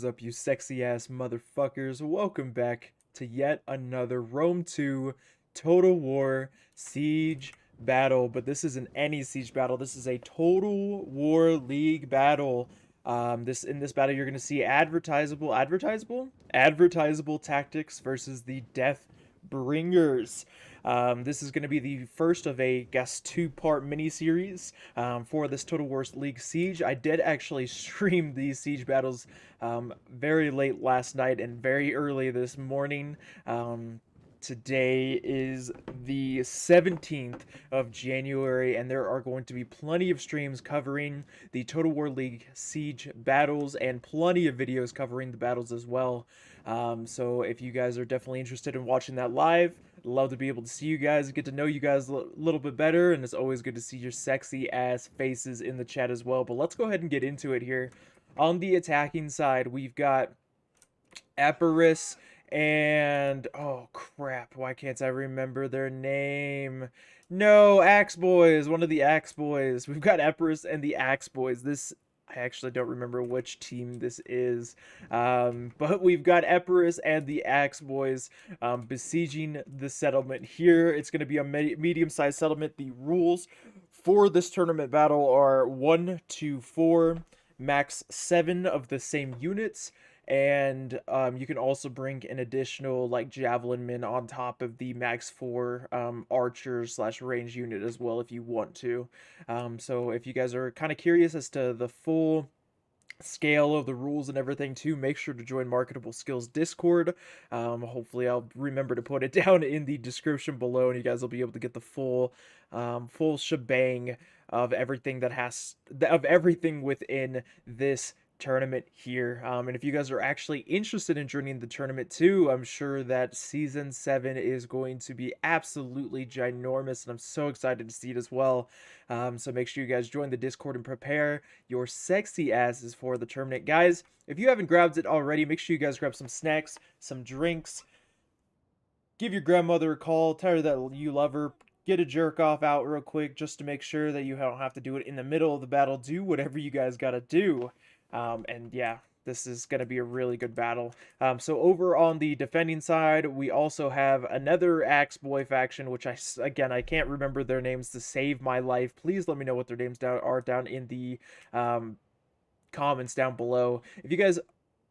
is up, you sexy ass motherfuckers? Welcome back to yet another Rome 2 Total War Siege battle. But this isn't any siege battle, this is a Total War League battle. In this battle, you're gonna see advertisable tactics versus the Death Bringers. This is going to be the first of a, guess, two-part mini-series for this Total War League Siege. I did actually stream these siege battles very late last night and very early this morning. Today is the 17th of January, and there are going to be plenty of streams covering the Total War League Siege battles and plenty of videos covering the battles as well. So if you guys are definitely interested in watching that live, I'd love to be able to see you guys, get to know you guys a little bit better, and it's always good to see your sexy ass faces in the chat as well. But let's go ahead and get into it here. On the attacking side, we've got Epirus and oh crap, why can't I remember their name? No, Axe Boys, one of the Axe Boys. We've got Epirus and the Axe Boys. I actually don't remember which team this is, but we've got Epirus and the Axe Boys besieging the settlement here. It's going to be a medium-sized settlement. The rules for this tournament battle are 1 to 4, max 7 of the same units. And you can also bring an additional like javelin men on top of the max 4 archers slash range unit as well if you want to. So if you guys are kind of curious as to the full scale of the rules and everything too, make sure to join Marketable Skills Discord. Hopefully I'll remember to put it down in the description below, and you guys will be able to get the full shebang of everything of everything within this tournament here. And if you guys are actually interested in joining the tournament too, I'm sure that season 7 is going to be absolutely ginormous, and I'm so excited to see it as well. So make sure you guys join the Discord and prepare your sexy asses for the tournament. Guys, if you haven't grabbed it already, make sure you guys grab some snacks, some drinks, give your grandmother a call, tell her that you love her, get a jerk off out real quick just to make sure that you don't have to do it in the middle of the battle. Do whatever you guys gotta do. And yeah, this is going to be a really good battle. So over on the defending side, we also have another Axe Boy faction, which again, I can't remember their names to save my life. Please let me know what their names are down in the comments down below. If you guys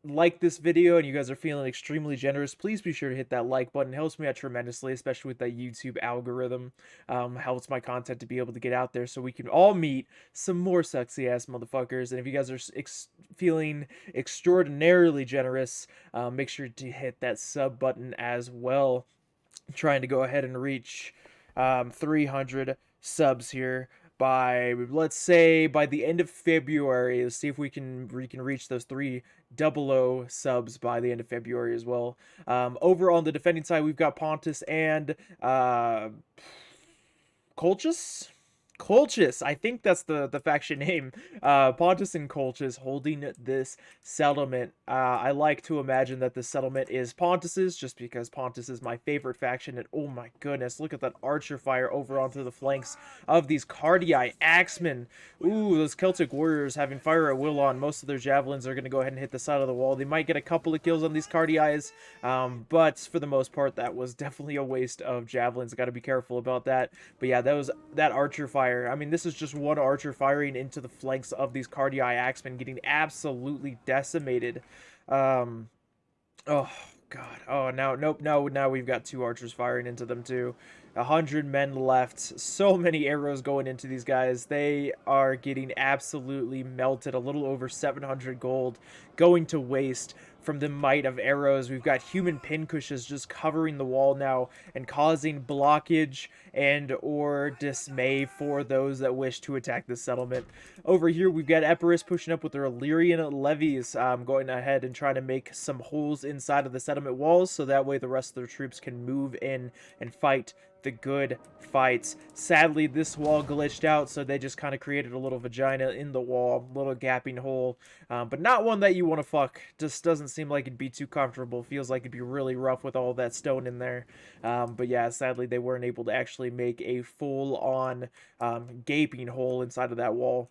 like this video and you guys are feeling extremely generous, please be sure to hit that like button. It helps me out tremendously, especially with that YouTube algorithm. Helps my content to be able to get out there so we can all meet some more sexy ass motherfuckers. And if you guys are feeling extraordinarily generous, make sure to hit that sub button as well. I'm trying to go ahead and reach 300 subs here by, let's say, by the end of February. Let's see if we can reach those 300 subs by the end of February as well. Over on the defending side, we've got Pontus and Colchis. I think that's the faction name. Pontus and Colchis holding this settlement. I like to imagine that this settlement is Pontus's, just because Pontus is my favorite faction. And oh my goodness, look at that archer fire over onto the flanks of these Cardii Axemen. Ooh, those Celtic warriors having fire at will on. Most of their javelins are going to go ahead and hit the side of the wall. They might get a couple of kills on these Cardii, but for the most part, that was definitely a waste of javelins. Got to be careful about that. But yeah, that archer fire. I mean, this is just one archer firing into the flanks of these Cardii Axemen, getting absolutely decimated. Oh god. Oh, now we've got two archers firing into them too. 100 men left. So many arrows going into these guys. They are getting absolutely melted. A little over 700 gold going to waste from the might of arrows. We've got human pincushions just covering the wall now and causing blockage and or dismay for those that wish to attack this settlement. Over here, we've got Epirus pushing up with their Illyrian levies, going ahead and trying to make some holes inside of the settlement walls, so that way the rest of their troops can move in and fight the good fights. Sadly, this wall glitched out, so they just kind of created a little vagina in the wall, little gapping hole, but not one that you want to fuck. Just doesn't seem like it'd be too comfortable. Feels like it'd be really rough with all that stone in there. But yeah, sadly, they weren't able to actually make a full-on gaping hole inside of that wall.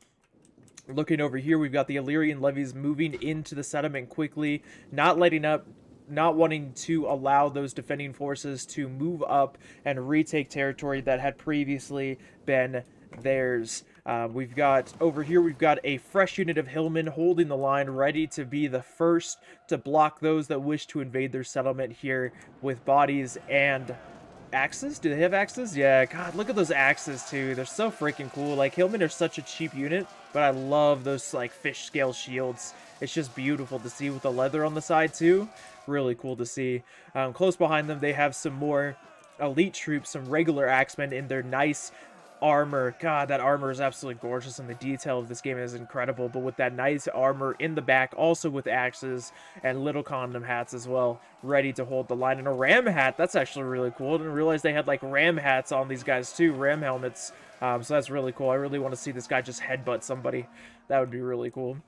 Looking over here, we've got the Illyrian levies moving into the settlement quickly, not letting up, not wanting to allow those defending forces to move up and retake territory that had previously been theirs. We've got over here, we've got a fresh unit of hillmen holding the line, ready to be the first to block those that wish to invade their settlement here with bodies and axes. Do they have axes? Yeah, God, look at those axes too. They're so freaking cool. Like, hillmen are such a cheap unit, but I love those like fish scale shields. It's just beautiful to see with the leather on the side too. Really cool to see. Close behind them, they have some more elite troops, some regular axemen in their nice armor. God, that armor is absolutely gorgeous, and the detail of this game is incredible. But with that nice armor in the back, also with axes and little condom hats as well, ready to hold the line. And a ram hat, that's actually really cool. I didn't realize they had like ram hats on these guys too, ram helmets. So that's really cool. I really want to see this guy just headbutt somebody. That would be really cool.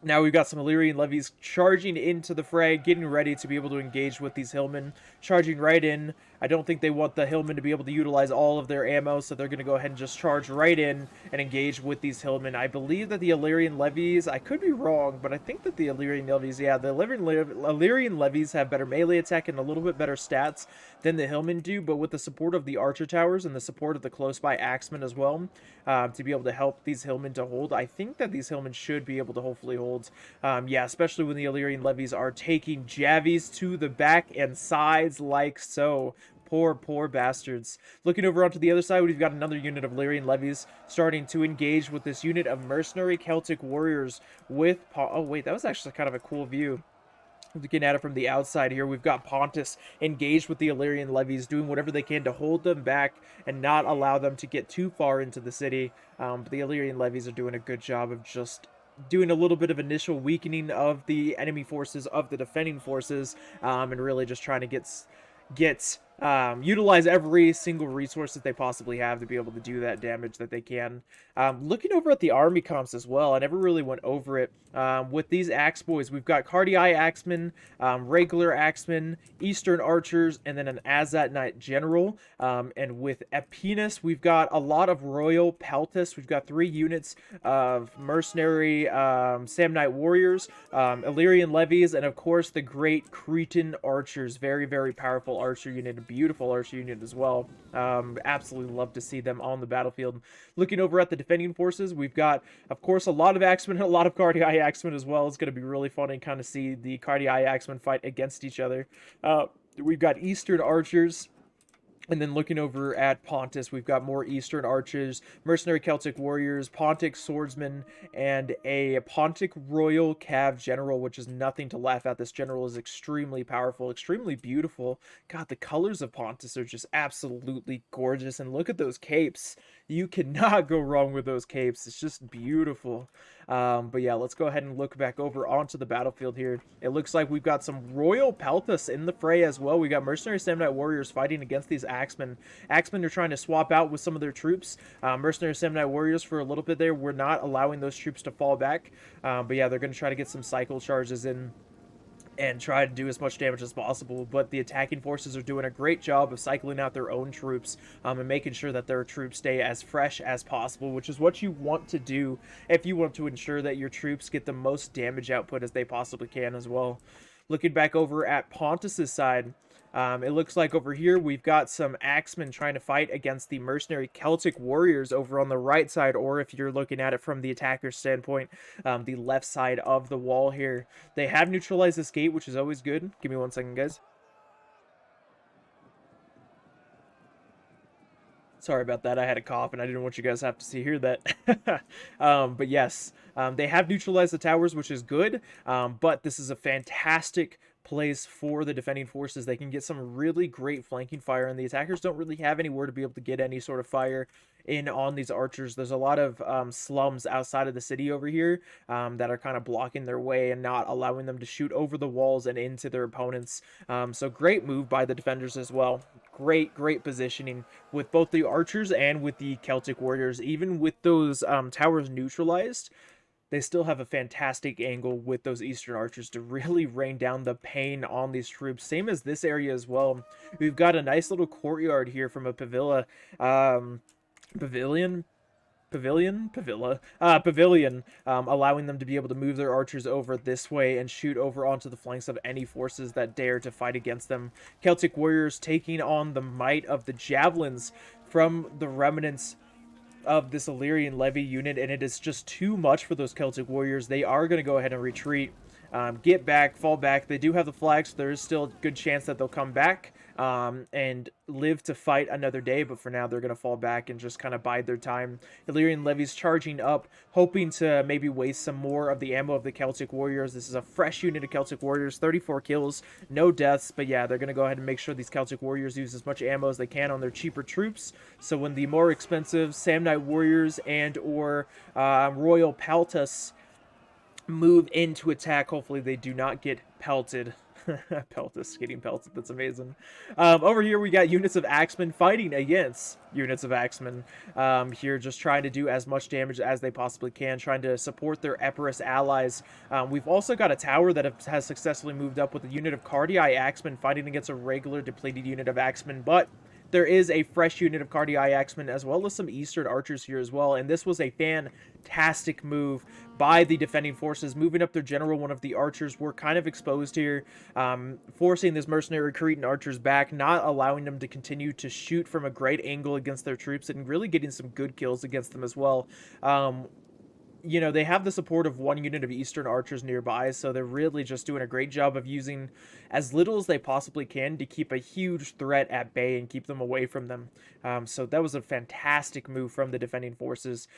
Now we've got some Illyrian levies charging into the fray, getting ready to be able to engage with these hillmen, charging right in. I don't think they want the hillmen to be able to utilize all of their ammo, so they're going to go ahead and just charge right in and engage with these hillmen. I believe that the Illyrian levies, I could be wrong, but I think that the Illyrian levies, yeah, the Illyrian levies have better melee attack and a little bit better stats than the hillmen do, but with the support of the archer towers and the support of the close-by axemen as well, to be able to help these hillmen to hold, I think that these hillmen should be able to hopefully hold. Yeah, especially when the Illyrian levies are taking javies to the back and sides like so. Poor bastards. Looking over onto the other side, we've got another unit of Illyrian levies starting to engage with this unit of mercenary Celtic warriors with... Oh, wait, that was actually kind of a cool view. Looking at it from the outside here, we've got Pontus engaged with the Illyrian levies, doing whatever they can to hold them back and not allow them to get too far into the city. But the Illyrian levies are doing a good job of just doing a little bit of initial weakening of the enemy forces, of the defending forces, and really just trying to utilize every single resource that they possibly have to be able to do that damage that they can. Looking over at the army comps as well, I never really went over it. With these axe boys, we've got Cardii axemen, regular axemen, Eastern archers, and then an Azat Knight general. And with Epinus, we've got a lot of Royal Peltis. We've got 3 units of mercenary Samnite warriors, Illyrian levies, and of course the great Cretan archers. Very, very powerful archer unit, a beautiful archer unit as well. Absolutely love to see them on the battlefield. Looking over at the defending forces, we've got, of course, a lot of axemen and a lot of Cardii axemen as well. It's going to be really fun and kind of see the Cardii axemen fight against each other. We've got Eastern archers. And then looking over at Pontus, we've got more Eastern archers, mercenary Celtic warriors, Pontic swordsmen, and a Pontic royal cav general, which is nothing to laugh at. This general is extremely powerful, extremely beautiful. God, the colors of Pontus are just absolutely gorgeous. And look at those capes. You cannot go wrong with those capes. It's just beautiful. But yeah, let's go ahead and look back over onto the battlefield here. It looks like we've got some Royal Peltas in the fray as well. We got mercenary Samnite warriors fighting against these axemen. Axemen are trying to swap out with some of their troops. Mercenary Samnite warriors for a little bit there. We're not allowing those troops to fall back. But yeah, they're going to try to get some cycle charges in and try to do as much damage as possible, but the attacking forces are doing a great job of cycling out their own troops and making sure that their troops stay as fresh as possible, which is what you want to do if you want to ensure that your troops get the most damage output as they possibly can as well. Looking back over at Pontus's side, it looks like over here we've got some axemen trying to fight against the mercenary Celtic warriors over on the right side, or if you're looking at it from the attacker's standpoint, the left side of the wall here. They have neutralized this gate, which is always good. Give me 1 second, guys. Sorry about that. I had a cough and I didn't want you guys to have to hear that. But yes, they have neutralized the towers, which is good. But this is a fantastic place for the defending forces. They can get some really great flanking fire, and the attackers don't really have anywhere to be able to get any sort of fire in on these archers. There's a lot of slums outside of the city over here that are kind of blocking their way and not allowing them to shoot over the walls and into their opponents. So great move by the defenders as well. Great positioning with both the archers and with the Celtic warriors. Even with those towers neutralized, they still have a fantastic angle with those Eastern archers to really rain down the pain on these troops. Same as this area as well. We've got a nice little courtyard here from a pavilion. pavilion, allowing them to be able to move their archers over this way and shoot over onto the flanks of any forces that dare to fight against them. Celtic warriors taking on the might of the javelins from the remnants of this Illyrian levy unit, and it is just too much for those Celtic warriors. They are going to go ahead and retreat, get back, fall back. They do have the flags, so there is still a good chance that they'll come back and live to fight another day, but for now they're going to fall back and just kind of bide their time. Illyrian levies charging up, hoping to maybe waste some more of the ammo of the Celtic warriors. This is a fresh unit of Celtic warriors, 34 kills, no deaths, but yeah, they're going to go ahead and make sure these Celtic warriors use as much ammo as they can on their cheaper troops, so when the more expensive Samnite warriors and or Royal Paltus move in to attack, hopefully they do not get pelted. Peltus getting pelted, that's amazing. Over here we got units of Axemen fighting against units of Axemen. Here just trying to do as much damage as they possibly can, trying to support their Epirus allies. We've also got a tower that has successfully moved up with a unit of Cardii Axemen fighting against a regular depleted unit of Axemen, but there is a fresh unit of Cardii Axemen as well as some Eastern archers here as well, and this was a fantastic move by the defending forces, moving up their general. One of the archers were kind of exposed here, forcing this mercenary Cretan archers back, not allowing them to continue to shoot from a great angle against their troops, and really getting some good kills against them as well. You know, they have the support of one unit of Eastern archers nearby, so they're really just doing a great job of using as little as they possibly can to keep a huge threat at bay and keep them away from them. So that was a fantastic move from the defending forces.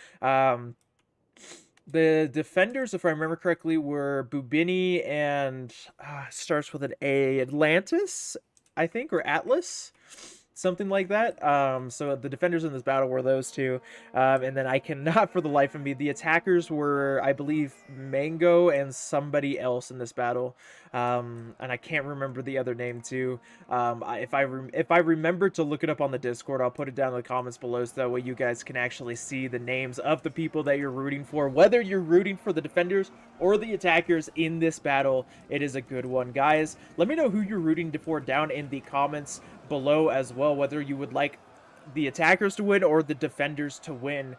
The defenders, if I remember correctly, were Bubini and starts with an A, Atlantis, I think, or Atlas, something like that. So the defenders in this battle were those two, and then I cannot for the life of me, the attackers were, I believe, Mango and somebody else in this battle, and I can't remember the other name too. If I remember to look it up on the Discord, I'll put it down in the comments below so that way you guys can actually see the names of the people that you're rooting for, whether you're rooting for the defenders or the attackers in this battle. It is a good one, guys. Let me know who you're rooting for down in the comments below as well, whether you would like the attackers to win or the defenders to win.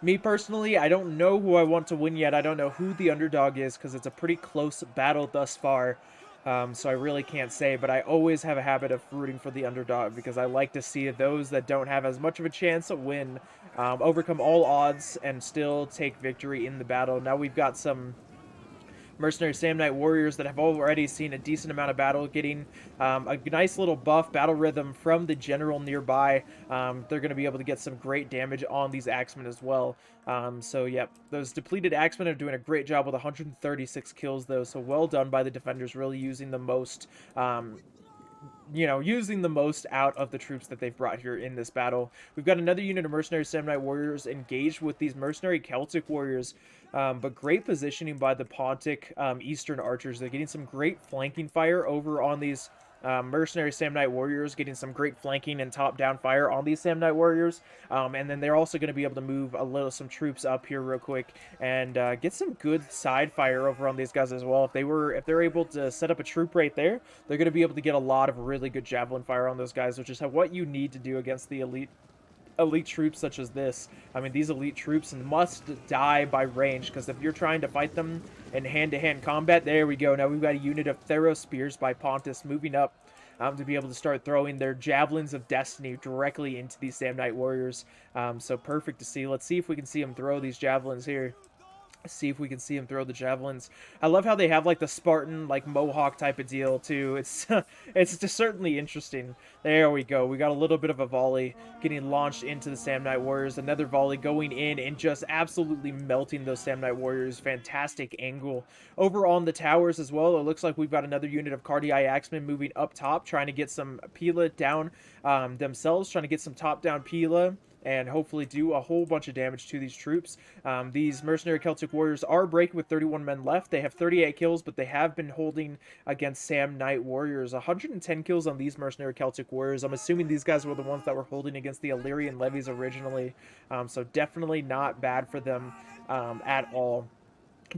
Me personally, I don't know who I want to win yet. I don't know who the underdog is because it's a pretty close battle thus far, so I really can't say, but I always have a habit of rooting for the underdog because I like to see those that don't have as much of a chance to win overcome all odds and still take victory in the battle. Now we've got some mercenary Samnite warriors that have already seen a decent amount of battle, getting a nice little buff battle rhythm from the general nearby. They're going to be able to get some great damage on these Axemen as well. So yeah, those depleted Axemen are doing a great job with 136 kills though, so well done by the defenders, really using the most using the most out of the troops that they've brought here in this battle. We've got another unit of mercenary Samnite warriors engaged with these mercenary Celtic warriors, but great positioning by the Pontic Eastern archers. They're getting some great flanking fire over on these mercenary Samnite warriors, getting some great flanking and top-down fire on these Samnite warriors, and then they're also going to be able to move some troops up here real quick and get some good side fire over on these guys as well. If they're able to set up a troop right there, they're going to be able to get a lot of really good javelin fire on those guys, which is what you need to do against the elite troops such as this. I mean, these elite troops must die by range, because if you're trying to fight them in hand-to-hand combat, there we go. Now we've got a unit of Thero Spears by Pontus moving up to be able to start throwing their Javelins of Destiny directly into these Samnite warriors. So perfect to see. Let's see if we can see them throw these Javelins here. See if we can see him throw the javelins. I love how they have like the Spartan like mohawk type of deal too. It's it's just certainly interesting. There we go. We got a little bit of a volley getting launched into the Samnite warriors. Another volley going in and just absolutely melting those Samnite warriors. Fantastic angle over on the towers as well. It looks like we've got another unit of Cardii Axemen moving up top, trying to get some Pila down themselves, trying to get some top down Pila and hopefully do a whole bunch of damage to these troops. These mercenary Celtic warriors are breaking with 31 men left. They have 38 kills, but they have been holding against Samnite warriors. 110 kills on these mercenary Celtic warriors. I'm assuming these guys were the ones that were holding against the Illyrian levies originally, so definitely not bad for them at all.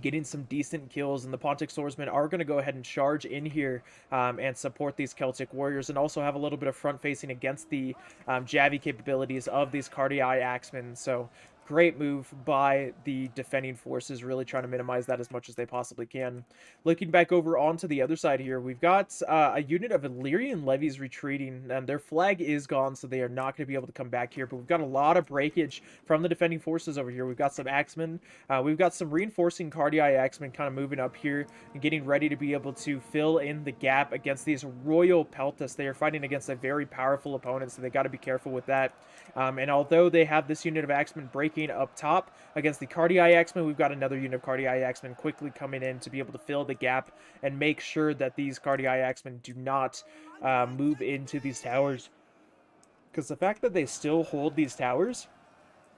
Getting some decent kills, and the Pontic swordsmen are going to go ahead and charge in here and support these Celtic warriors, and also have a little bit of front facing against the Javi capabilities of these Cardii Axemen. So Great move by the defending forces, really trying to minimize that as much as they possibly can. Looking back over onto the other side here, we've got a unit of Illyrian levies retreating, and their flag is gone, so they are not going to be able to come back here. But we've got a lot of breakage from the defending forces over here. We've got some axemen. We've got some reinforcing Cardii axemen kind of moving up here and getting ready to be able to fill in the gap against these Royal Peltas. They are fighting against a very powerful opponent, so they got to be careful with that. And although they have this unit of axemen breaking up top against the Cardii axemen, we've got another unit of Cardii axemen quickly coming in to be able to fill the gap and make sure that these Cardii axemen do not move into these towers. Because the fact that they still hold these towers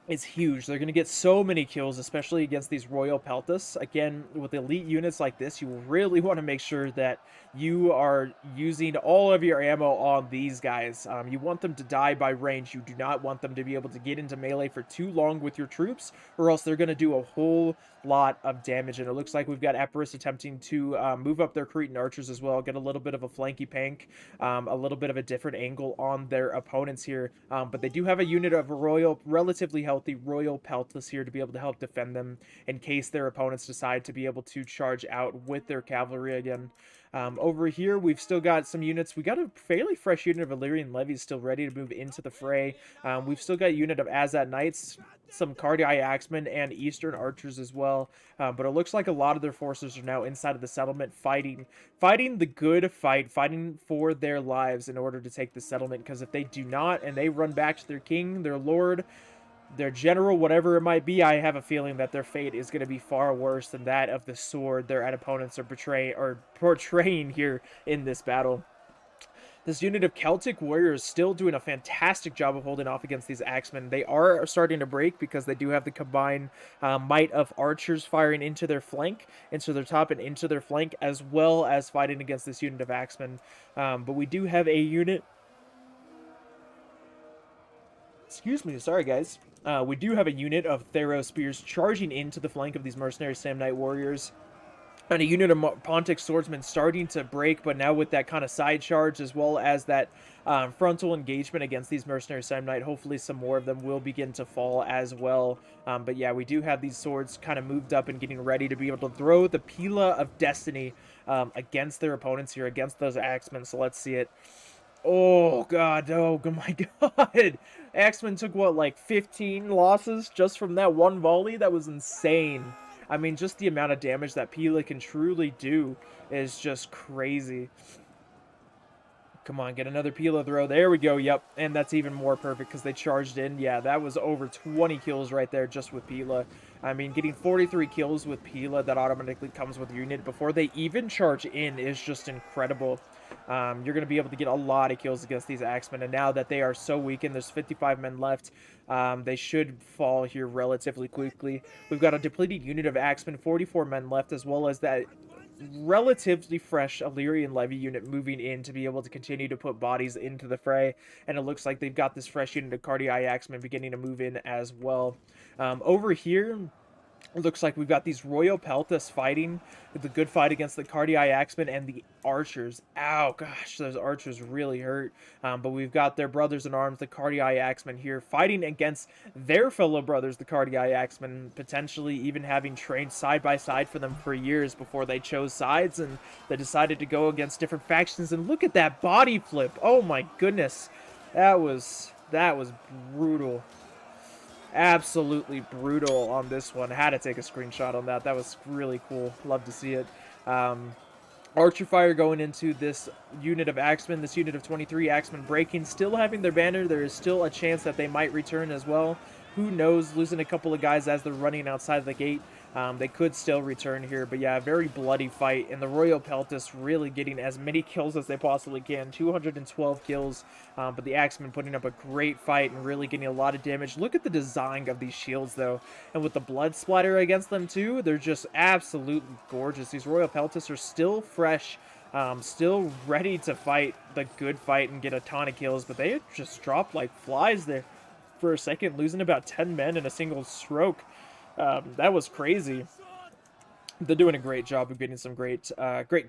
is huge. They're going to get so many kills, especially against these Royal Peltas. Again, with elite units like this, you really want to make sure that you are using all of your ammo on these guys. You want them to die by range. You do not want them to be able to get into melee for too long with your troops, or else they're going to do a whole lot of damage. And it looks like we've got Epirus attempting to move up their Cretan archers as well, get a little bit of a flanky pank, a little bit of a different angle on their opponents here. But they do have a unit of relatively healthy Royal Peltas here to be able to help defend them in case their opponents decide to be able to charge out with their cavalry again. Over here, we've still got some units. We got a fairly fresh unit of Illyrian levies still ready to move into the fray. We've still got a unit of Azat Knights, some Cardii axemen, and Eastern archers as well. But it looks like a lot of their forces are now inside of the settlement fighting the good fight, fighting for their lives in order to take the settlement. Because if they do not, and they run back to their king, their lord, their general, whatever it might be, I have a feeling that their fate is going to be far worse than that of the sword their opponents are portraying here in this battle. This unit of Celtic warriors still doing a fantastic job of holding off against these axemen. They are starting to break because they do have the combined might of archers firing into their flank, into their top and into their flank, as well as fighting against this unit of axemen. But we do have a unit... Excuse me, sorry guys. We do have a unit of Thero spears charging into the flank of these mercenary Samnite warriors. And a unit of Pontic swordsmen starting to break, but now with that kind of side charge as well as that frontal engagement against these mercenary Samnite, hopefully some more of them will begin to fall as well. But yeah, we do have these swords kind of moved up and getting ready to be able to throw the Pila of Destiny against their opponents here, against those axemen. So let's see it. Oh god, oh my god. Axemen took what, like 15 losses just from that one volley? That was insane. I mean, just the amount of damage that Pila can truly do is just crazy. Come on, get another Pila throw. There we go, yep. And that's even more perfect because they charged in. Yeah, that was over 20 kills right there just with Pila. I mean, getting 43 kills with Pila that automatically comes with your unit before they even charge in is just incredible. You're going to be able to get a lot of kills against these axemen, and now that they are so weakened, there's 55 men left, they should fall here relatively quickly. We've got a depleted unit of axemen, 44 men left, as well as that relatively fresh Illyrian levy unit moving in to be able to continue to put bodies into the fray, and it looks like they've got this fresh unit of Cardii axemen beginning to move in as well. Over here, it looks like we've got these Royal Peltas fighting the good fight against the Cardii axemen and the archers. Ow, gosh, those archers really hurt. But we've got their brothers in arms, the Cardii axemen here, fighting against their fellow brothers, the Cardii axemen, potentially even having trained side by side for them for years before they chose sides and they decided to go against different factions. And look at that body flip. Oh my goodness. That was brutal. Absolutely brutal on this one. Had to take a screenshot on that. That was really cool. Love to see it. Archer fire going into this unit of axemen, this unit of 23 axemen breaking, still having their banner. There is still a chance that they might return as well. Who knows, losing a couple of guys as they're running outside the gate. They could still return here, but yeah, very bloody fight, and the Royal Peltas really getting as many kills as they possibly can, 212 kills, but the Axemen putting up a great fight and really getting a lot of damage. Look at the design of these shields, though, and with the blood splatter against them, too, they're just absolutely gorgeous. These Royal Peltas are still fresh, still ready to fight the good fight and get a ton of kills, but they just dropped like flies there for a second, losing about 10 men in a single stroke. That was crazy. They're doing a great job of getting some great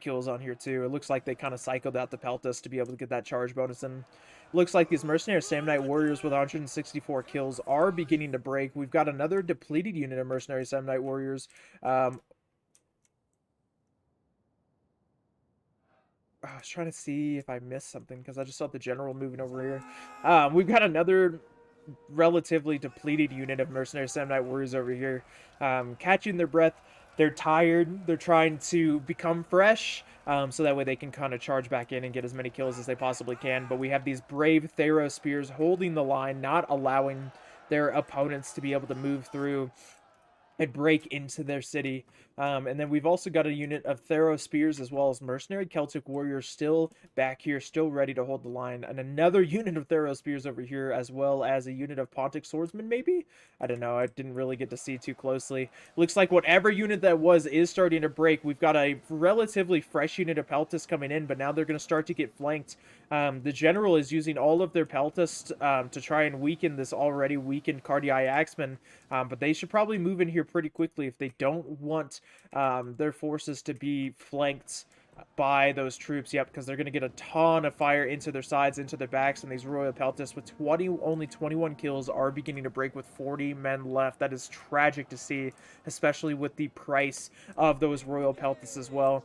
kills on here too. It looks like they kind of cycled out the Peltas to be able to get that charge bonus, and looks like these mercenary Samnite warriors with 164 kills are beginning to break. We've got another depleted unit of mercenary Samnite warriors. I was trying to see if I missed something because I just saw the general moving over here. We've got another relatively depleted unit of mercenary Samnite warriors over here, catching their breath. They're tired. They're trying to become fresh, so that way they can kind of charge back in and get as many kills as they possibly can. But we have these brave Thero spears holding the line, not allowing their opponents to be able to move through and break into their city. And then we've also got a unit of Thero Spears as well as Mercenary Celtic Warriors still back here, still ready to hold the line. And another unit of Thero Spears over here, as well as a unit of Pontic Swordsmen, maybe? I don't know. I didn't really get to see too closely. Looks like whatever unit that was is starting to break. We've got a relatively fresh unit of Peltas coming in, but now they're going to start to get flanked. The general is using all of their Peltas to try and weaken this already weakened Cardii Axeman, but they should probably move in here pretty quickly if they don't want their forces to be flanked by those troops. Yep, because they're going to get a ton of fire into their sides, into their backs, and these Royal Peltas with only 21 kills are beginning to break with 40 men left. That is tragic to see, especially with the price of those Royal Peltas as well.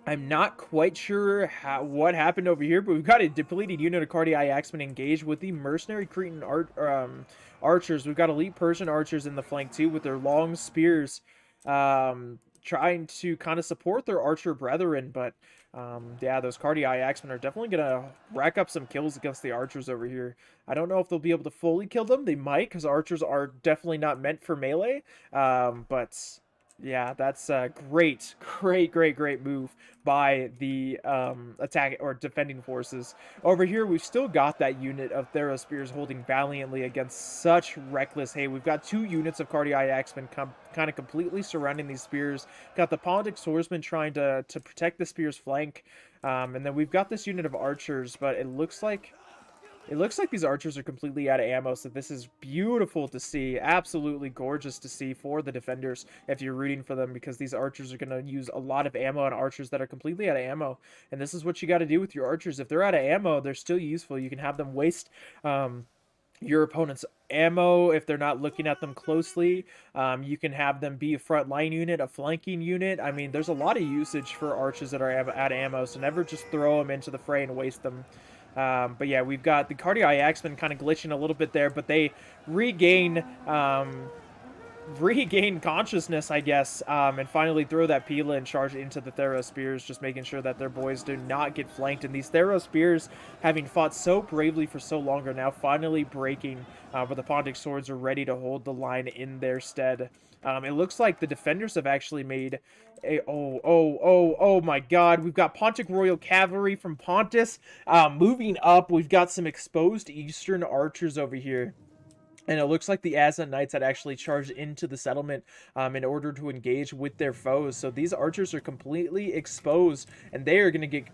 I'm not quite sure what happened over here, but we've got a depleted unit of Cardii Axemen engaged with the mercenary Cretan archers. We've got elite Persian archers in the flank too with their long spears, trying to kind of support their archer brethren. But yeah, those Cardii Axemen are definitely going to rack up some kills against the archers over here. I don't know if they'll be able to fully kill them. They might, because archers are definitely not meant for melee, but... yeah, that's a great move by the attack or defending forces. Over here, we've still got that unit of Thero Spears holding valiantly against such reckless hate. We've got two units of Cardii Axemen kind of completely surrounding these spears. Got the Pontic Swordsman trying to protect the spear's flank. And then we've got this unit of archers, but it looks like these archers are completely out of ammo, so this is beautiful to see. Absolutely gorgeous to see for the defenders if you're rooting for them, because these archers are going to use a lot of ammo on archers that are completely out of ammo. And this is what you got to do with your archers. If they're out of ammo, they're still useful. You can have them waste your opponent's ammo if they're not looking at them closely. You can have them be a front line unit, a flanking unit. I mean, there's a lot of usage for archers that are out of ammo, so never just throw them into the fray and waste them. But yeah, we've got the Cardii Axemen kind of glitching a little bit there, but they regain consciousness, I guess, and finally throw that Pila and charge into the Thero Spears, just making sure that their boys do not get flanked. And these Thero Spears, having fought so bravely for so long, are now finally breaking, but the Pontic Swords are ready to hold the line in their stead. It looks like the defenders have actually made a... oh my god. We've got Pontic Royal Cavalry from Pontus moving up. We've got some exposed Eastern archers over here. And it looks like the Azan Knights had actually charged into the settlement in order to engage with their foes. So these archers are completely exposed, and they are going to get,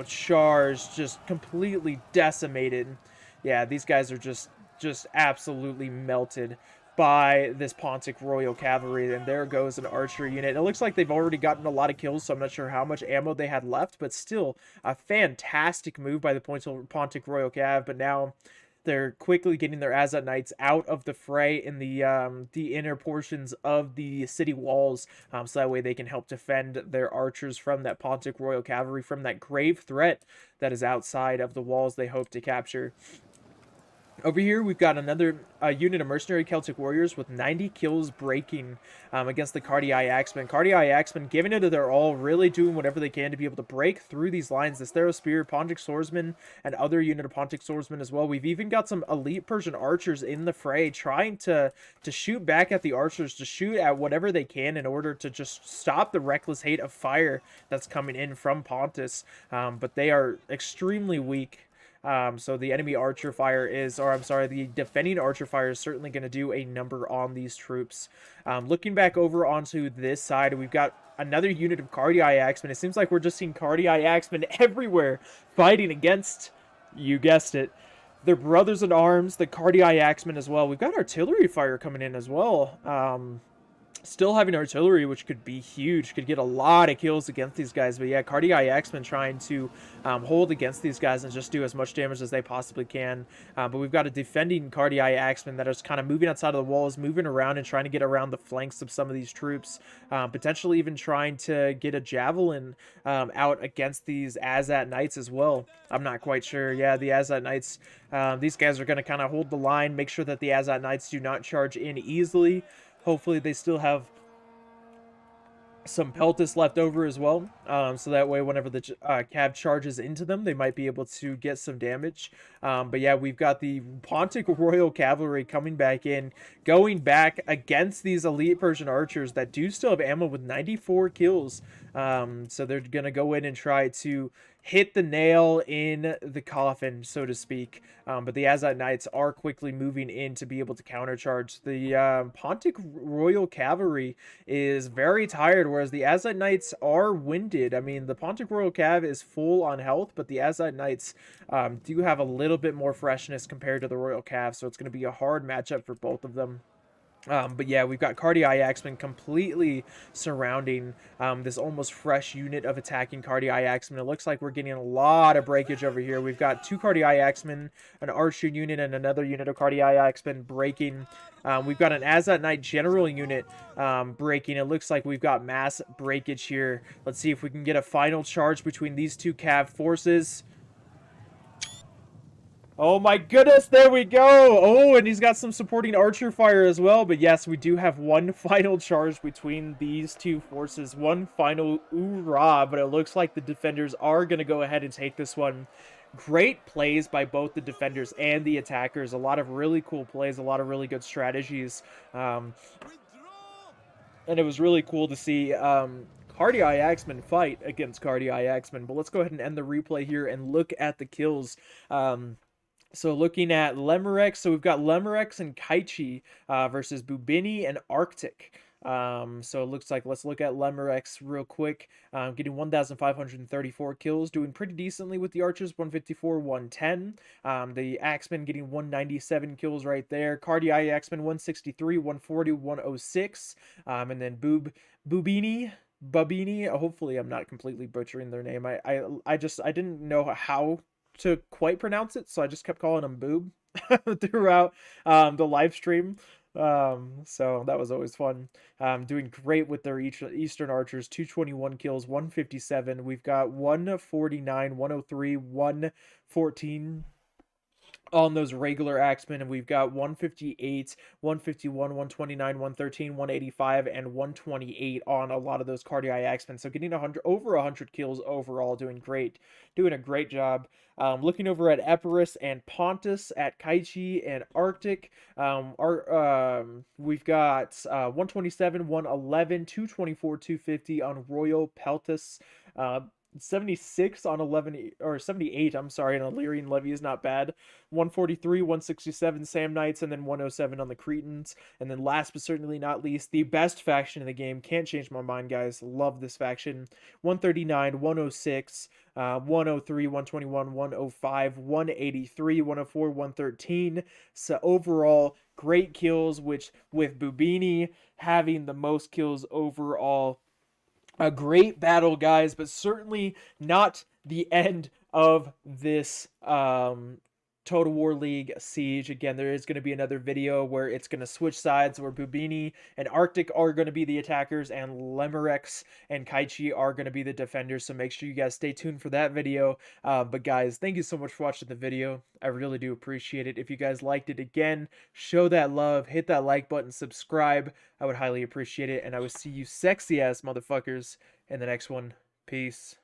charged, just completely decimated. Yeah, these guys are just absolutely melted by this Pontic Royal Cavalry, and there goes an archer unit. It looks like they've already gotten a lot of kills, so I'm not sure how much ammo they had left, but still a fantastic move by the Pontic Royal Cav. But now they're quickly getting their Azat Knights out of the fray in the inner portions of the city walls, so that way they can help defend their archers from that Pontic Royal Cavalry, from that grave threat that is outside of the walls they hope to capture. Over here, we've got another unit of mercenary Celtic warriors with 90 kills breaking against the Cardii Axemen. Cardii Axemen giving it their all, really doing whatever they can to be able to break through these lines. This Thero Spear, Pontic Swordsman, and other unit of Pontic Swordsmen as well. We've even got some elite Persian archers in the fray trying to shoot back at the archers, to shoot at whatever they can in order to just stop the reckless hate of fire that's coming in from Pontus. But they are extremely weak. So the enemy archer fire is, or I'm sorry, the defending archer fire is certainly going to do a number on these troops. Looking back over onto this side, we've got another unit of Cardii Axemen. It seems like we're just seeing Cardii Axemen everywhere fighting against, you guessed it, their brothers in arms, the Cardii Axemen as well. We've got artillery fire coming in as well. Still having artillery, which could be huge, could get a lot of kills against these guys. But yeah, Cardi Axeman trying to hold against these guys and just do as much damage as they possibly can. But we've got a defending Cardi Axeman that is kind of moving outside of the walls, moving around and trying to get around the flanks of some of these troops. Potentially even trying to get a javelin out against these Azat Knights as well. I'm not quite sure. Yeah, the Azat Knights, these guys are going to kind of hold the line, make sure that the Azat Knights do not charge in easily. Hopefully they still have some peltis left over as well, so that way whenever the cav charges into them, they might be able to get some damage. But yeah, we've got the Pontic Royal Cavalry coming back in, going back against these elite Persian archers that do still have ammo with 94 kills. So they're gonna go in and try to hit the nail in the coffin, so to speak. But the Azat Knights are quickly moving in to be able to countercharge. The Pontic Royal Cavalry is very tired, whereas the Azat Knights are winded. I mean, the Pontic Royal Cav is full on health, but the Azat Knights do have a little bit more freshness compared to the Royal Cav, so it's going to be a hard matchup for both of them. But yeah, we've got Cardi Axeman completely surrounding this almost fresh unit of attacking Cardi Axeman. It looks like we're getting a lot of breakage over here. We've got 2 Cardi Axeman, an archer unit, and another unit of Cardi Axeman breaking. We've got an Azat Knight general unit breaking. It looks like we've got mass breakage here. Let's see if we can get a final charge between these 2 Cav forces. Oh my goodness, there we go. Oh, and he's got some supporting archer fire as well. But yes, we do have one final charge between these 2 forces. One final oorah, but it looks like the defenders are going to go ahead and take this one. Great plays by both the defenders and the attackers. A lot of really cool plays, a lot of really good strategies. And it was really cool to see Cardi Axeman fight against Cardi Axeman. But let's go ahead and end the replay here and look at the kills. So looking at Lemurex, so we've got Lemurex and Kaichi versus Bubini and Arctic. So it looks like, let's look at Lemurex real quick. Getting 1,534 kills, doing pretty decently with the archers, 154, 110. The Axeman getting 197 kills right there. Cardi Axeman 163, 140, 106. And then Bubini, hopefully I'm not completely butchering their name. I didn't know how to quite pronounce it, so I just kept calling him Boob throughout the live stream. So that was always fun. Doing great with their Eastern Archers, 221 kills, 157. We've got 149, 103, 114 on those regular Axemen, and we've got 158, 151, 129, 113, 185, and 128 on a lot of those Cardi Axemen. So getting over 100 kills overall, doing great, doing a great job. Looking over at Epirus and Pontus, at Kaichi and Arctic, we've got 127, 111, 224, 250 on Royal Peltus. 76 on 11, or 78, I'm sorry, on Illyrian Levy is not bad. 143, 167 Sam Knights, and then 107 on the Cretans. And then last but certainly not least, the best faction in the game. Can't change my mind, guys. Love this faction. 139, 106, 103, 121, 105, 183, 104, 113. So overall, great kills, which with Bubini having the most kills overall. A great battle, guys, but certainly not the end of this Total War League siege. Again, there is going to be another video where it's going to switch sides, where Bubini and Arctic are going to be the attackers, and Lemurex and Kaichi are going to be the defenders. So make sure you guys stay tuned for that video. But guys, thank you so much for watching the video. I really do appreciate it. If you guys liked it, again, show that love, hit that like button, subscribe. I would highly appreciate it. And I will see you sexy ass motherfuckers in the next one. Peace.